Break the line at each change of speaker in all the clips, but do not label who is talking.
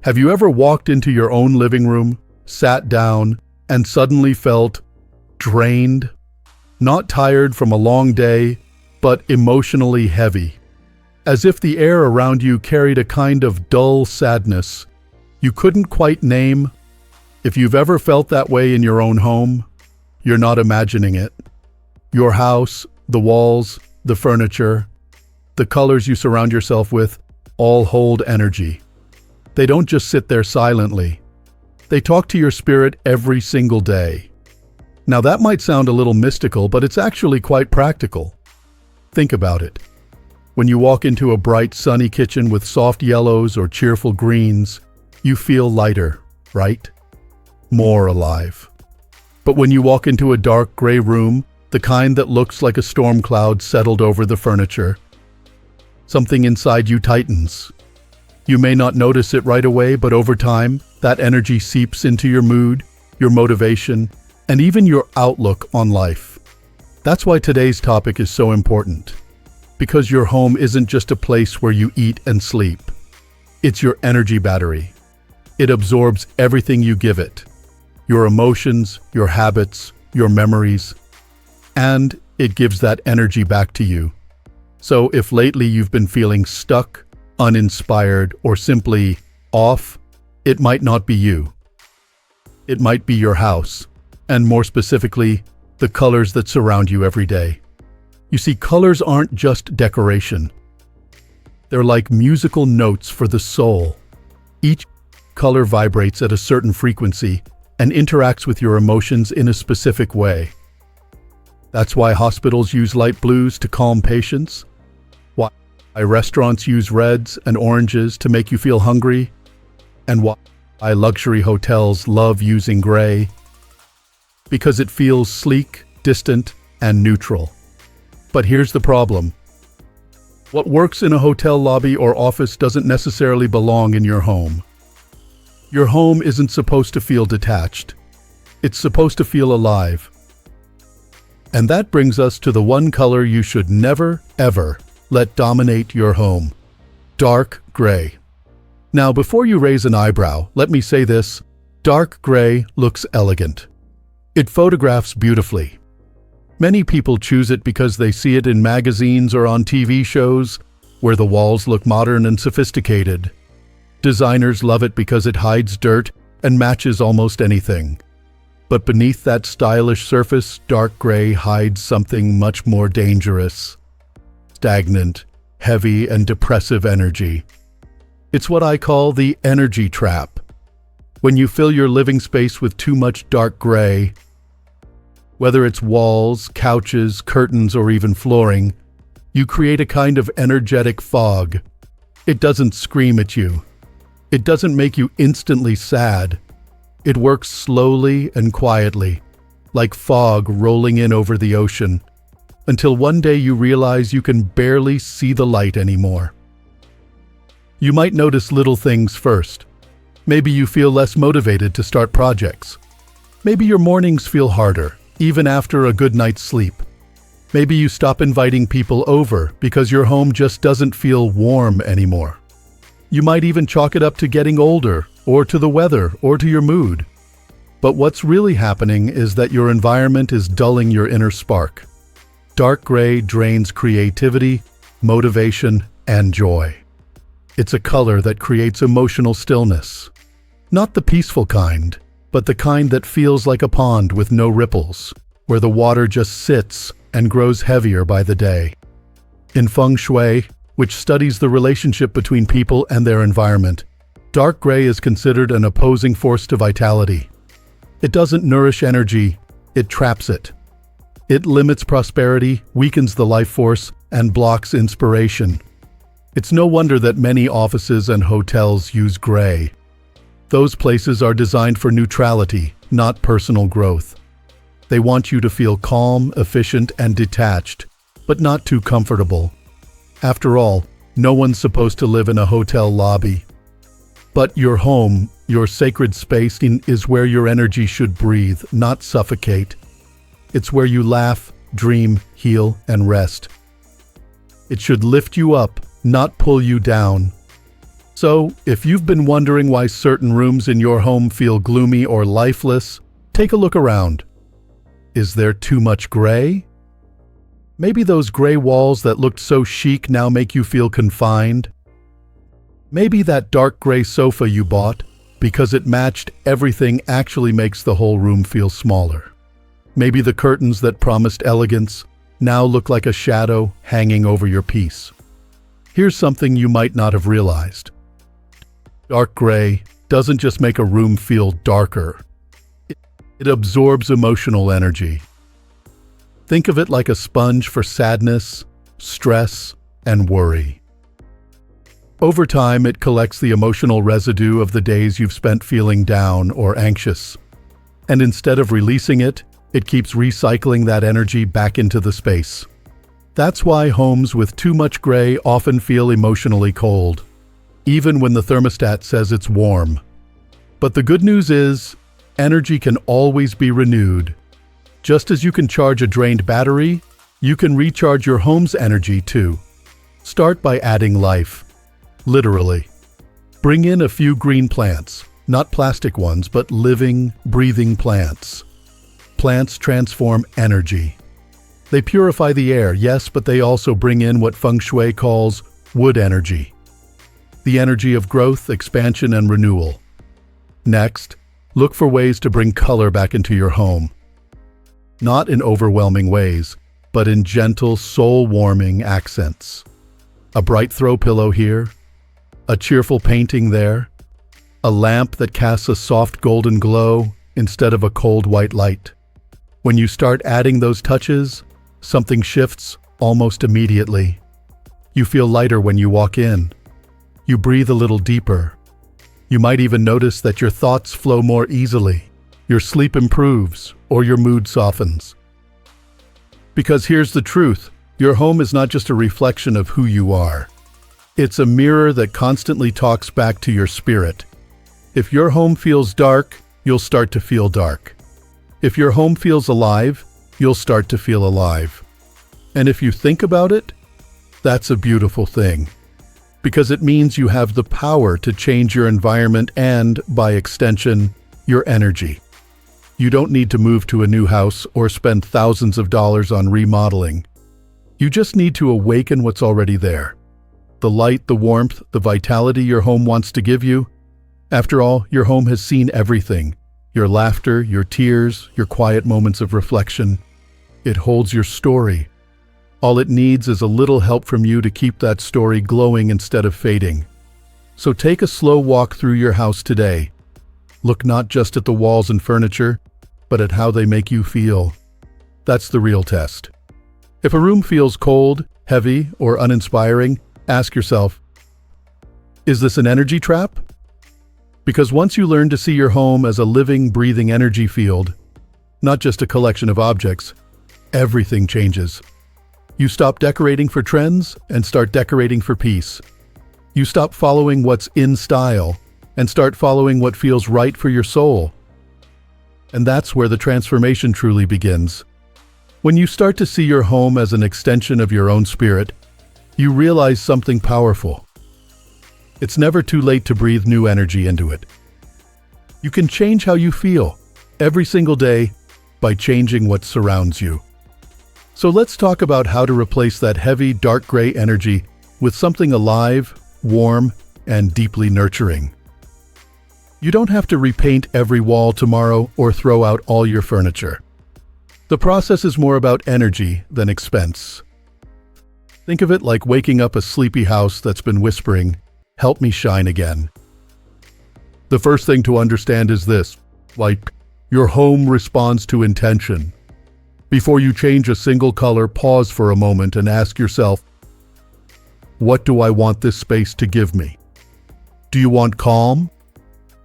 Have you ever walked into your own living room, sat down, and suddenly felt drained? Not tired from a long day, but emotionally heavy. As if the air around you carried a kind of dull sadness you couldn't quite name. If you've ever felt that way in your own home, you're not imagining it. Your house, the walls, the furniture, the colors you surround yourself with, all hold energy. They don't just sit there silently. They talk to your spirit every single day. Now that might sound a little mystical, but it's actually quite practical. Think about it. When you walk into a bright, sunny kitchen with soft yellows or cheerful greens, you feel lighter, right? More alive. But when you walk into a dark gray room, the kind that looks like a storm cloud settled over the furniture, something inside you tightens. You may not notice it right away, but over time, that energy seeps into your mood, your motivation, and even your outlook on life. That's why today's topic is so important. Because your home isn't just a place where you eat and sleep. It's your energy battery. It absorbs everything you give it. Your emotions, your habits, your memories, and it gives that energy back to you. So if lately you've been feeling stuck, uninspired, or simply off, it might not be you. It might be your house, and more specifically, the colors that surround you every day. You see, colors aren't just decoration. They're like musical notes for the soul. Each color vibrates at a certain frequency and interacts with your emotions in a specific way. That's why hospitals use light blues to calm patients, why restaurants use reds and oranges to make you feel hungry, and why luxury hotels love using gray. Because it feels sleek, distant, and neutral. But here's the problem. What works in a hotel lobby or office doesn't necessarily belong in your home. Your home isn't supposed to feel detached. It's supposed to feel alive. And that brings us to the one color you should never, ever let dominate your home. Dark gray. Now, before you raise an eyebrow, let me say this. Dark gray looks elegant. It photographs beautifully. Many people choose it because they see it in magazines or on TV shows, where the walls look modern and sophisticated. Designers love it because it hides dirt and matches almost anything. But beneath that stylish surface, dark gray hides something much more dangerous. Stagnant, heavy, and depressive energy. It's what I call the energy trap. When you fill your living space with too much dark gray, whether it's walls, couches, curtains, or even flooring, you create a kind of energetic fog. It doesn't scream at you. It doesn't make you instantly sad. It works slowly and quietly, like fog rolling in over the ocean, until one day you realize you can barely see the light anymore. You might notice little things first. Maybe you feel less motivated to start projects. Maybe your mornings feel harder, even after a good night's sleep. Maybe you stop inviting people over because your home just doesn't feel warm anymore. You might even chalk it up to getting older, or to the weather, or to your mood. But what's really happening is that your environment is dulling your inner spark. Dark gray drains creativity, motivation, and joy. It's a color that creates emotional stillness. Not the peaceful kind, but the kind that feels like a pond with no ripples, where the water just sits and grows heavier by the day. In feng shui, which studies the relationship between people and their environment, dark gray is considered an opposing force to vitality. It doesn't nourish energy, it traps it. It limits prosperity, weakens the life force, and blocks inspiration. It's no wonder that many offices and hotels use gray. Those places are designed for neutrality, not personal growth. They want you to feel calm, efficient, and detached, but not too comfortable. After all, no one's supposed to live in a hotel lobby. But your home, your sacred space, is where your energy should breathe, not suffocate. It's where you laugh, dream, heal, and rest. It should lift you up, not pull you down. So, if you've been wondering why certain rooms in your home feel gloomy or lifeless, take a look around. Is there too much gray? Maybe those gray walls that looked so chic now make you feel confined. Maybe that dark gray sofa you bought, because it matched everything, actually makes the whole room feel smaller. Maybe the curtains that promised elegance now look like a shadow hanging over your piece. Here's something you might not have realized. Dark gray doesn't just make a room feel darker. It absorbs emotional energy. Think of it like a sponge for sadness, stress, and worry. Over time, it collects the emotional residue of the days you've spent feeling down or anxious. And instead of releasing it, it keeps recycling that energy back into the space. That's why homes with too much gray often feel emotionally cold, even when the thermostat says it's warm. But the good news is, energy can always be renewed. Just as you can charge a drained battery, you can recharge your home's energy too. Start by adding life. Literally. Bring in a few green plants, not plastic ones, but living, breathing plants. Plants transform energy. They purify the air, yes, but they also bring in what feng shui calls wood energy. The energy of growth, expansion, and renewal. Next, look for ways to bring color back into your home. Not in overwhelming ways, but in gentle, soul-warming accents. A bright throw pillow here, a cheerful painting there, a lamp that casts a soft golden glow instead of a cold white light. When you start adding those touches, something shifts almost immediately. You feel lighter when you walk in. You breathe a little deeper. You might even notice that your thoughts flow more easily, your sleep improves, or your mood softens. Because here's the truth, your home is not just a reflection of who you are. It's a mirror that constantly talks back to your spirit. If your home feels dark, you'll start to feel dark. If your home feels alive, you'll start to feel alive. And if you think about it, that's a beautiful thing. Because it means you have the power to change your environment and, by extension, your energy. You don't need to move to a new house or spend thousands of dollars on remodeling. You just need to awaken what's already there. The light, the warmth, the vitality your home wants to give you. After all, your home has seen everything. Your laughter, your tears, your quiet moments of reflection. It holds your story. All it needs is a little help from you to keep that story glowing instead of fading. So take a slow walk through your house today. Look not just at the walls and furniture, but at how they make you feel. That's the real test. If a room feels cold, heavy, or uninspiring, ask yourself, is this an energy trap? Because once you learn to see your home as a living, breathing energy field, not just a collection of objects, everything changes. You stop decorating for trends and start decorating for peace. You stop following what's in style and start following what feels right for your soul. And that's where the transformation truly begins. When you start to see your home as an extension of your own spirit, you realize something powerful. It's never too late to breathe new energy into it. You can change how you feel every single day by changing what surrounds you. So let's talk about how to replace that heavy, dark gray energy with something alive, warm, and deeply nurturing. You don't have to repaint every wall tomorrow or throw out all your furniture. The process is more about energy than expense. Think of it like waking up a sleepy house that's been whispering, "Help me shine again." The first thing to understand is this, your home responds to intention. Before you change a single color, pause for a moment and ask yourself, what do I want this space to give me? Do you want calm,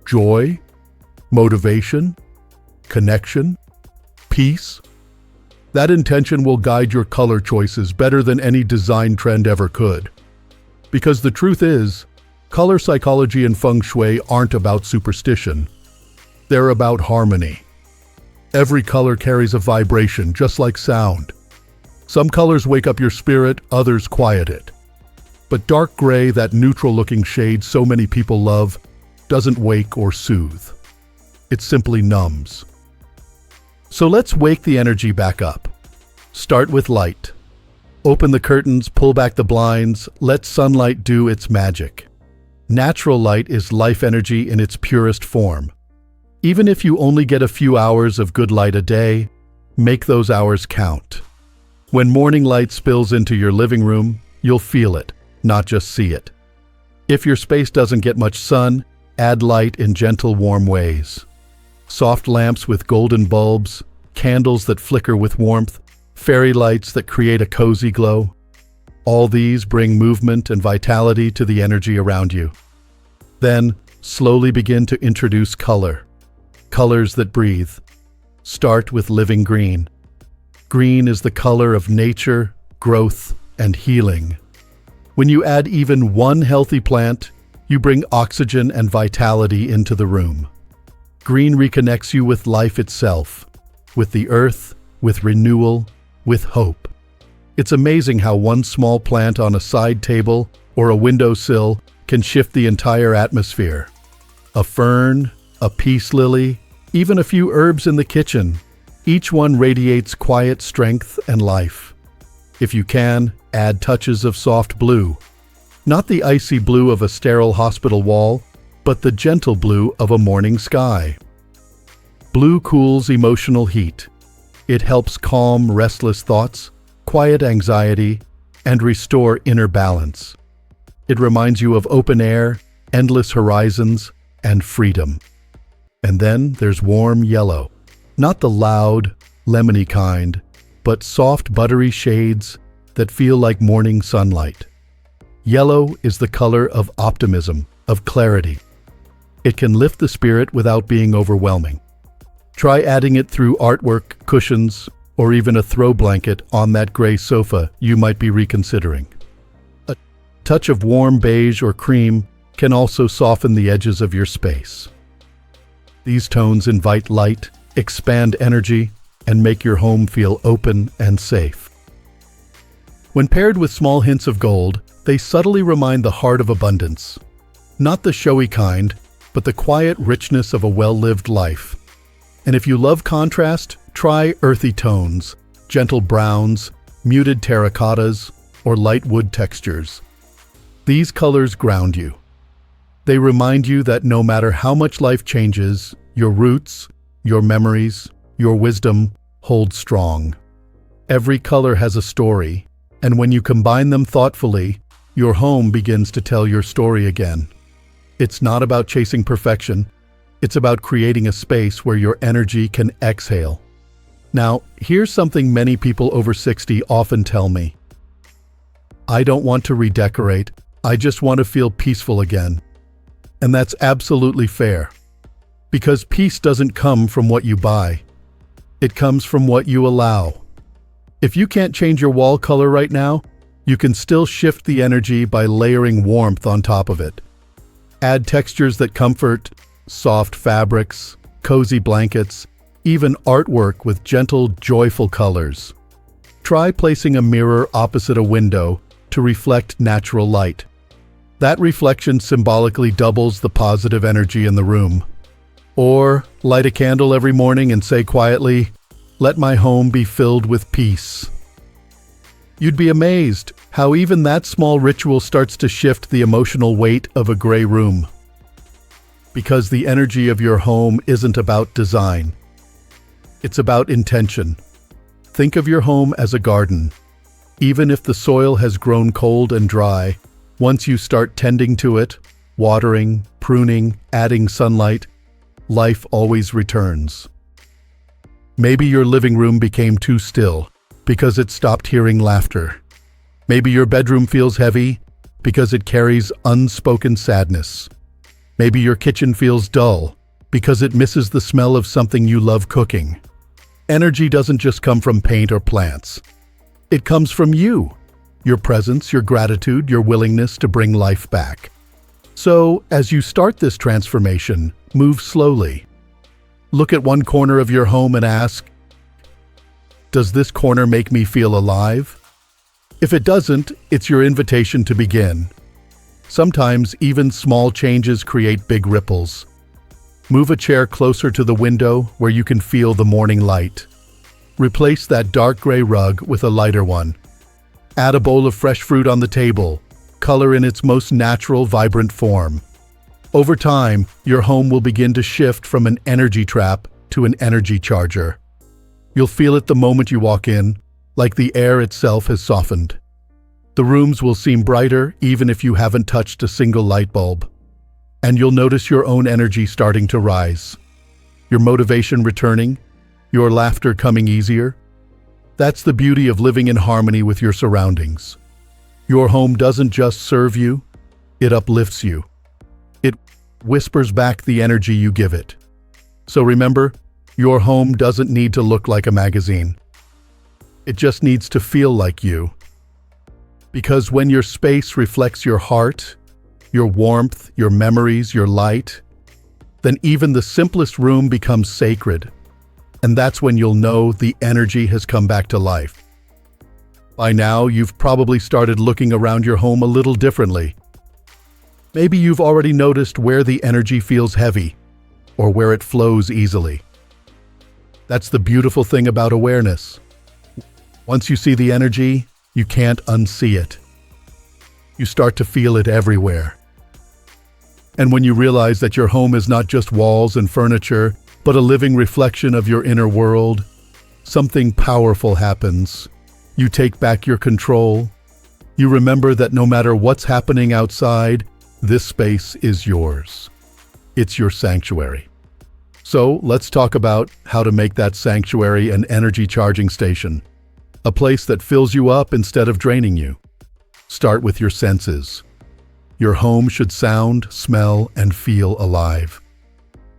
joy, motivation, connection, peace? That intention will guide your color choices better than any design trend ever could. Because the truth is, color psychology and feng shui aren't about superstition. They're about harmony. Every color carries a vibration, just like sound. Some colors wake up your spirit, others quiet it. But dark gray, that neutral-looking shade so many people love, doesn't wake or soothe. It simply numbs. So let's wake the energy back up. Start with light. Open the curtains, pull back the blinds, let sunlight do its magic. Natural light is life energy in its purest form. Even if you only get a few hours of good light a day, make those hours count. When morning light spills into your living room, you'll feel it, not just see it. If your space doesn't get much sun, add light in gentle, warm ways. Soft lamps with golden bulbs, candles that flicker with warmth, fairy lights that create a cozy glow. All these bring movement and vitality to the energy around you. Then, slowly begin to introduce color. Colors that breathe. Start with living green. Green is the color of nature, growth, and healing. When you add even one healthy plant, you bring oxygen and vitality into the room. Green reconnects you with life itself, with the earth, with renewal, with hope. It's amazing how one small plant on a side table or a windowsill can shift the entire atmosphere. A fern, a peace lily, even a few herbs in the kitchen. Each one radiates quiet strength and life. If you can, add touches of soft blue. Not the icy blue of a sterile hospital wall, but the gentle blue of a morning sky. Blue cools emotional heat. It helps calm restless thoughts, quiet anxiety, and restore inner balance. It reminds you of open air, endless horizons, and freedom. And then there's warm yellow. Not the loud, lemony kind, but soft, buttery shades that feel like morning sunlight. Yellow is the color of optimism, of clarity. It can lift the spirit without being overwhelming. Try adding it through artwork, cushions, or even a throw blanket on that gray sofa you might be reconsidering. A touch of warm beige or cream can also soften the edges of your space. These tones invite light, expand energy, and make your home feel open and safe. When paired with small hints of gold, they subtly remind the heart of abundance. Not the showy kind, but the quiet richness of a well-lived life. And if you love contrast, try earthy tones, gentle browns, muted terracottas, or light wood textures. These colors ground you. They remind you that no matter how much life changes, your roots, your memories, your wisdom hold strong. Every color has a story, and when you combine them thoughtfully, your home begins to tell your story again. It's not about chasing perfection. It's about creating a space where your energy can exhale. Now, here's something many people over 60 often tell me. I don't want to redecorate. I just want to feel peaceful again. And that's absolutely fair. Because peace doesn't come from what you buy. It comes from what you allow. If you can't change your wall color right now, you can still shift the energy by layering warmth on top of it. Add textures that comfort, soft fabrics, cozy blankets, even artwork with gentle, joyful colors. Try placing a mirror opposite a window to reflect natural light. That reflection symbolically doubles the positive energy in the room. Or light a candle every morning and say quietly, "Let my home be filled with peace." You'd be amazed how even that small ritual starts to shift the emotional weight of a gray room. Because the energy of your home isn't about design. It's about intention. Think of your home as a garden. Even if the soil has grown cold and dry, once you start tending to it, watering, pruning, adding sunlight, life always returns. Maybe your living room became too still because it stopped hearing laughter. Maybe your bedroom feels heavy because it carries unspoken sadness. Maybe your kitchen feels dull because it misses the smell of something you love cooking. Energy doesn't just come from paint or plants. It comes from you, your presence, your gratitude, your willingness to bring life back. So, as you start this transformation, move slowly. Look at one corner of your home and ask, "Does this corner make me feel alive?" If it doesn't, it's your invitation to begin. Sometimes even small changes create big ripples. Move a chair closer to the window where you can feel the morning light. Replace that dark gray rug with a lighter one. Add a bowl of fresh fruit on the table, color in its most natural, vibrant form. Over time, your home will begin to shift from an energy trap to an energy charger. You'll feel it the moment you walk in, like the air itself has softened. The rooms will seem brighter even if you haven't touched a single light bulb. And you'll notice your own energy starting to rise. Your motivation returning, your laughter coming easier. That's the beauty of living in harmony with your surroundings. Your home doesn't just serve you, it uplifts you. It whispers back the energy you give it. So remember, your home doesn't need to look like a magazine. It just needs to feel like you. Because when your space reflects your heart, your warmth, your memories, your light, then even the simplest room becomes sacred. And that's when you'll know the energy has come back to life. By now, you've probably started looking around your home a little differently. Maybe you've already noticed where the energy feels heavy, or where it flows easily. That's the beautiful thing about awareness. Once you see the energy, you can't unsee it. You start to feel it everywhere. And when you realize that your home is not just walls and furniture, but a living reflection of your inner world, something powerful happens. You take back your control. You remember that no matter what's happening outside, this space is yours. It's your sanctuary. So let's talk about how to make that sanctuary an energy charging station, a place that fills you up instead of draining you. Start with your senses. Your home should sound, smell, and feel alive.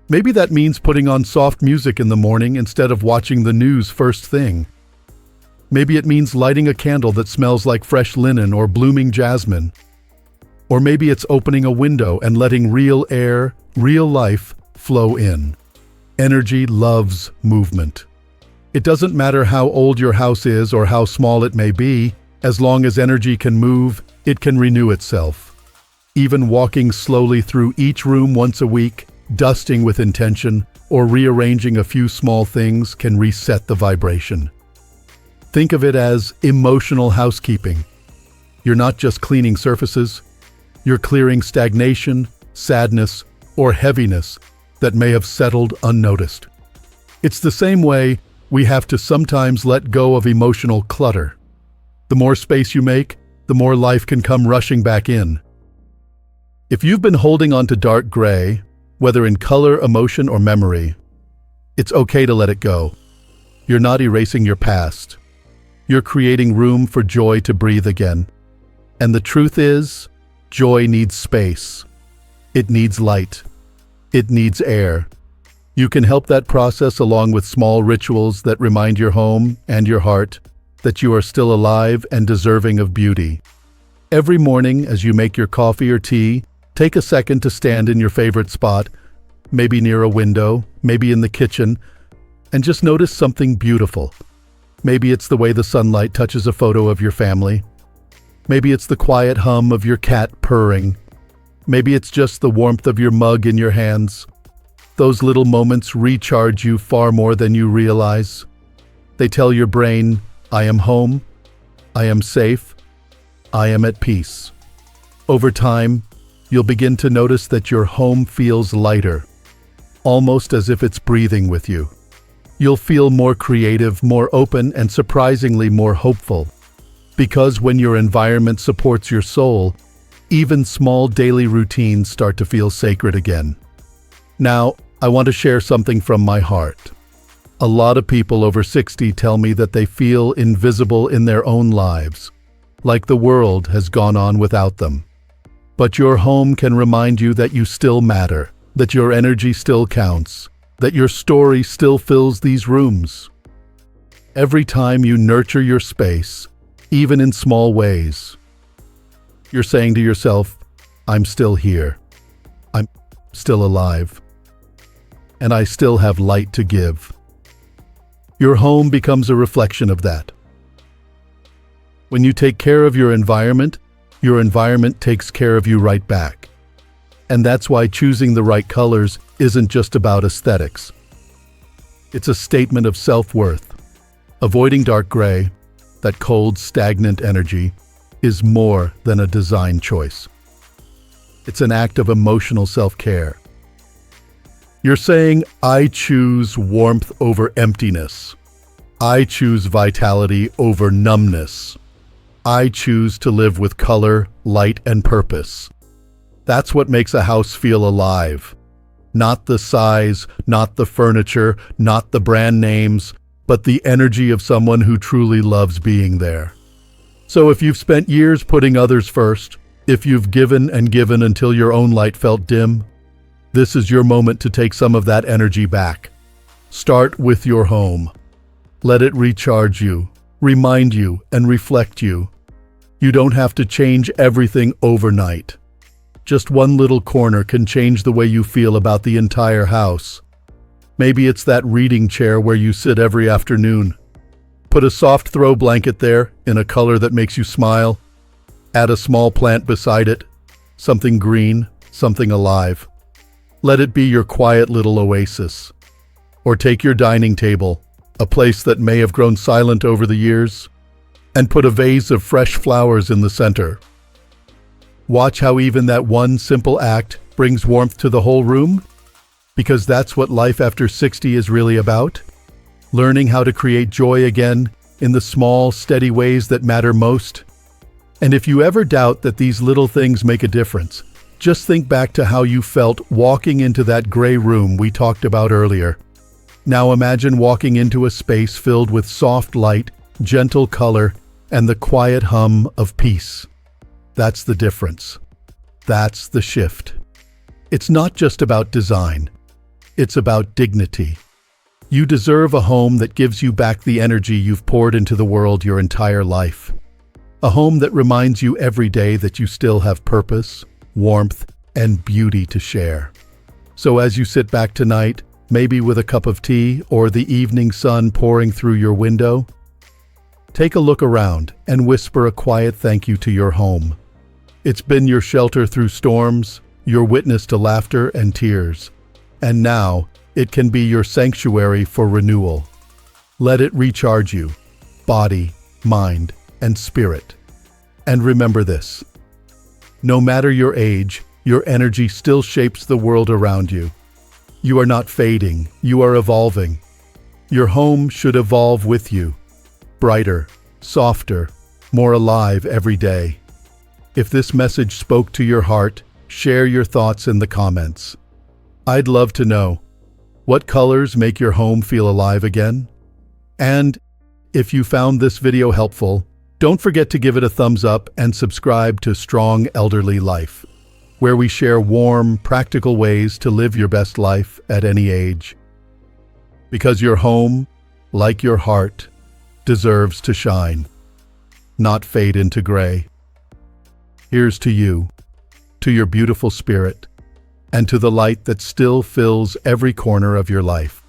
Maybe that means putting on soft music in the morning instead of watching the news first thing. Maybe it means lighting a candle that smells like fresh linen or blooming jasmine. Or maybe it's opening a window and letting real air, real life flow in. Energy loves movement. It doesn't matter how old your house is or how small it may be, as long as energy can move, it can renew itself. Even walking slowly through each room once a week, dusting with intention, or rearranging a few small things can reset the vibration. Think of it as emotional housekeeping. You're not just cleaning surfaces, you're clearing stagnation, sadness, or heaviness that may have settled unnoticed. It's the same way we have to sometimes let go of emotional clutter. The more space you make, the more life can come rushing back in. If you've been holding on to dark gray, whether in color, emotion, or memory, it's okay to let it go. You're not erasing your past. You're creating room for joy to breathe again. And the truth is, joy needs space. It needs light. It needs air. You can help that process along with small rituals that remind your home and your heart that you are still alive and deserving of beauty. Every morning, as you make your coffee or tea, take a second to stand in your favorite spot, maybe near a window, maybe in the kitchen, and just notice something beautiful. Maybe it's the way the sunlight touches a photo of your family. Maybe it's the quiet hum of your cat purring. Maybe it's just the warmth of your mug in your hands. Those little moments recharge you far more than you realize. They tell your brain, I am home, I am safe, I am at peace. Over time, you'll begin to notice that your home feels lighter, almost as if it's breathing with you. You'll feel more creative, more open, and surprisingly more hopeful. Because when your environment supports your soul, even small daily routines start to feel sacred again. Now, I want to share something from my heart. A lot of people over 60 tell me that they feel invisible in their own lives, like the world has gone on without them. But your home can remind you that you still matter, that your energy still counts, that your story still fills these rooms. Every time you nurture your space, even in small ways, you're saying to yourself, I'm still here. I'm still alive. And I still have light to give. Your home becomes a reflection of that. When you take care of your environment takes care of you right back. And that's why choosing the right colors isn't just about aesthetics. It's a statement of self-worth. Avoiding dark gray, that cold, stagnant energy, is more than a design choice. It's an act of emotional self-care. You're saying, I choose warmth over emptiness. I choose vitality over numbness. I choose to live with color, light, and purpose. That's what makes a house feel alive. Not the size, not the furniture, not the brand names, but the energy of someone who truly loves being there. So if you've spent years putting others first, if you've given and given until your own light felt dim, this is your moment to take some of that energy back. Start with your home. Let it recharge you, remind you, and reflect you. You don't have to change everything overnight. Just one little corner can change the way you feel about the entire house. Maybe it's that reading chair where you sit every afternoon. Put a soft throw blanket there in a color that makes you smile. Add a small plant beside it, something green, something alive. Let it be your quiet little oasis. Or take your dining table, a place that may have grown silent over the years, and put a vase of fresh flowers in the center. Watch how even that one simple act brings warmth to the whole room, because that's what life after 60 is really about. Learning how to create joy again in the small, steady ways that matter most. And if you ever doubt that these little things make a difference, just think back to how you felt walking into that gray room we talked about earlier. Now imagine walking into a space filled with soft light, gentle color, and the quiet hum of peace. That's the difference. That's the shift. It's not just about design. It's about dignity. You deserve a home that gives you back the energy you've poured into the world your entire life. A home that reminds you every day that you still have purpose, warmth, and beauty to share. So as you sit back tonight, maybe with a cup of tea or the evening sun pouring through your window, take a look around and whisper a quiet thank you to your home. It's been your shelter through storms, your witness to laughter and tears, and now it can be your sanctuary for renewal. Let it recharge you, body, mind, and spirit. And remember this: no matter your age, your energy still shapes the world around you. You are not fading, you are evolving. Your home should evolve with you, brighter, softer, more alive every day. If this message spoke to your heart, share your thoughts in the comments. I'd love to know, what colors make your home feel alive again? And if you found this video helpful, don't forget to give it a thumbs up and subscribe to Strong Elderly Life, where we share warm, practical ways to live your best life at any age. Because your home, like your heart, deserves to shine, not fade into gray. Here's to you, to your beautiful spirit, and to the light that still fills every corner of your life.